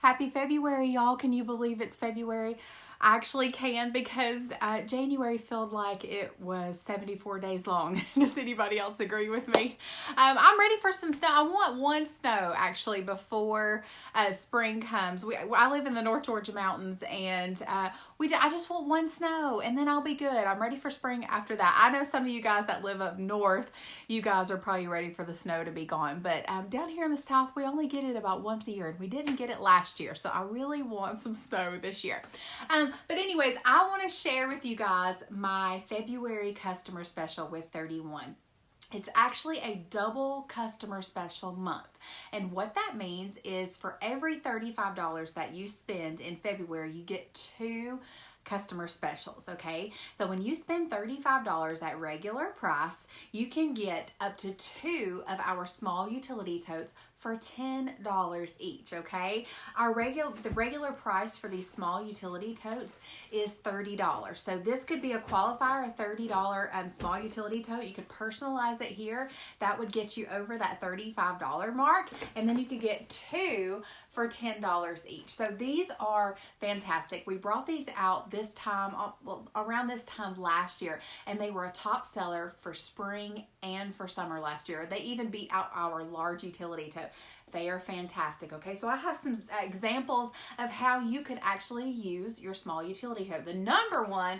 Happy February, y'all. Can you believe it's February? I actually can because January felt like it was 74 days long. Does anybody else agree with me? I'm ready for some snow. I want one snow actually before spring comes. I live in the North Georgia mountains and I just want one snow and then I'll be good. I'm ready for spring after that. I know some of you guys that live up north, you guys are probably ready for the snow to be gone. But down here in the south, we only get it about once a year and we didn't get it last year. So I really want some snow this year. But anyways, I want to share with you guys my February customer special with 31. It's actually a double customer special month. And what that means is for every $35 that you spend in February, you get 2 customer specials, okay? So when you spend $35 at regular price, you can get up to 2 of our small utility totes for $10 each, okay? The regular price for these small utility totes is $30. So this could be a qualifier, a $30 small utility tote. You could personalize it here. That would get you over that $35 mark, and then you could get 2 for $10 each. So these are fantastic. We brought these out this time, around this time last year, and they were a top seller for spring and for summer last year. They even beat out our large utility tote. They are fantastic, okay? So I have some examples of how you could actually use your small utility tote. The number one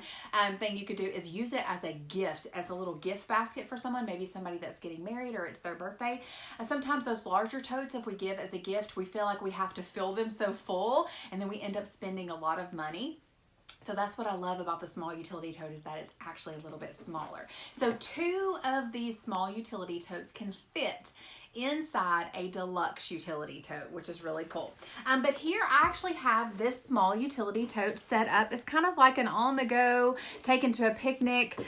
thing you could do is use it as a gift, as a little gift basket for someone, maybe somebody that's getting married or it's their birthday. And sometimes those larger totes, if we give as a gift, we feel like we have to fill them so full, and then we end up spending a lot of money. So that's what I love about the small utility tote, is that it's actually a little bit smaller. So 2 of these small utility totes can fit inside a deluxe utility tote, which is really cool. But here I actually have this small utility tote set up. It's kind of like an on-the-go, taken to a picnic.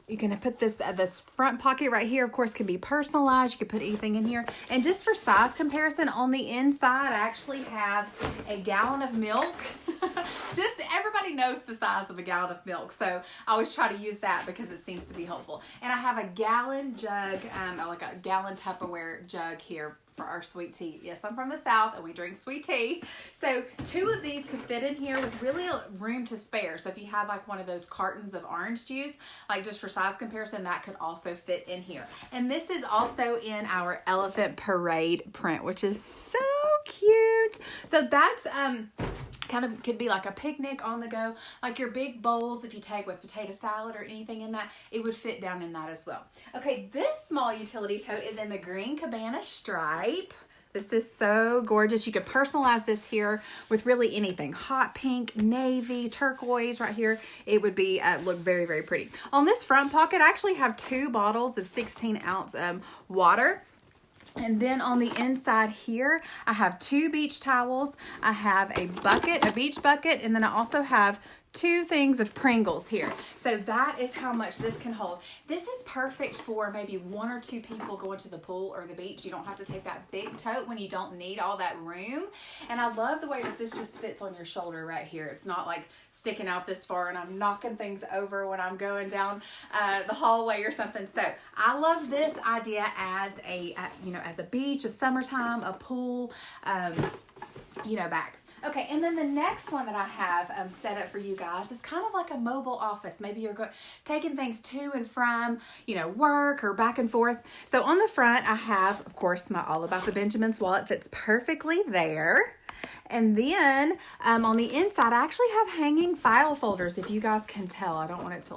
You can put this front pocket right here, of course, can be personalized. You can put anything in here. And just for size comparison, on the inside, I actually have a gallon of milk. Just everybody knows the size of a gallon of milk, so I always try to use that because it seems to be helpful. And I have a gallon jug, like a gallon Tupperware jug here for our sweet tea. Yes, I'm from the South and we drink sweet tea. So 2 of these could fit in here with really room to spare. So if you have like one of those cartons of orange juice, like just for size comparison, that could also fit in here. And this is also in our elephant parade print, which is so cute. So that's kind of could be like a picnic on the go, like your big bowls if you take with potato salad or anything in that, it would fit down in that as well. Okay, this small utility tote is in the green cabana stripe. This is so gorgeous. You could personalize this here with really anything. Hot pink, navy, turquoise right here. It would be look very, very pretty. On this front pocket, I actually have 2 bottles of 16-ounce water. And then on the inside here, I have 2 beach towels. I have a bucket, a beach bucket, and then I also have 2 things of Pringles here. So that is how much this can hold. This is perfect for maybe 1 or 2 people going to the pool or the beach. You don't have to take that big tote when you don't need all that room. And I love the way that this just fits on your shoulder right here. It's not like sticking out this far and I'm knocking things over when I'm going down the hallway or something. So I love this idea as a, as a beach, a summertime, a pool, bag. Okay, and then the next one that I have set up for you guys is kind of like a mobile office. Maybe you're taking things to and from, work or back and forth. So on the front, I have, of course, my All About the Benjamins wallet fits perfectly there. And then on the inside, I actually have hanging file folders, if you guys can tell. I don't want it to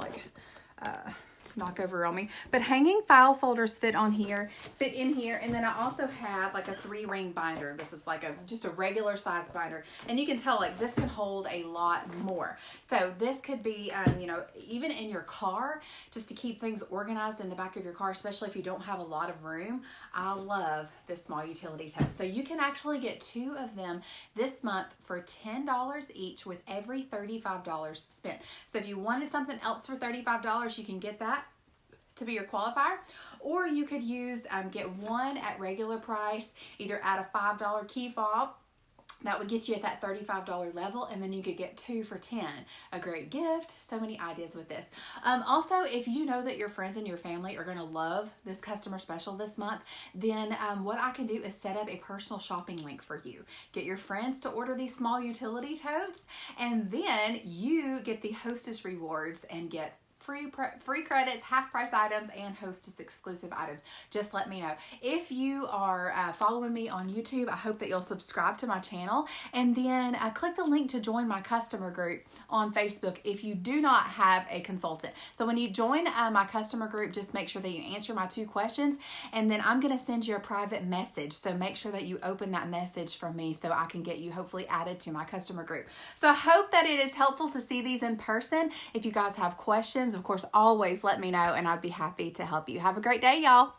knock over on me, but hanging file folders fit in here. And then I also have like a 3-ring binder. This is like just a regular size binder, and you can tell like this can hold a lot more. So this could be even in your car, just to keep things organized in the back of your car, especially if you don't have a lot of room. I love this small utility tote. So you can actually get 2 of them this month for $10 each with every $35 spent. So if you wanted something else for $35, you can get that to be your qualifier, or you could use get 1 at regular price, either add a $5 key fob That would get you at that $35 level, and then you could get 2 for $10. A great gift. So many ideas with this. Also, if you know that your friends and your family are going to love this customer special this month, then what I can do is set up a personal shopping link for you. Get your friends to order these small utility totes, and then you get the hostess rewards and get free credits, half price items, and hostess exclusive items. Just let me know. If you are following me on YouTube, I hope that you'll subscribe to my channel, and then click the link to join my customer group on Facebook if you do not have a consultant. So when you join my customer group, just make sure that you answer my 2 questions, and then I'm going to send you a private message. So make sure that you open that message from me so I can get you hopefully added to my customer group. So I hope that it is helpful to see these in person. If you guys have questions, of course, always let me know, and I'd be happy to help you. Have a great day, y'all.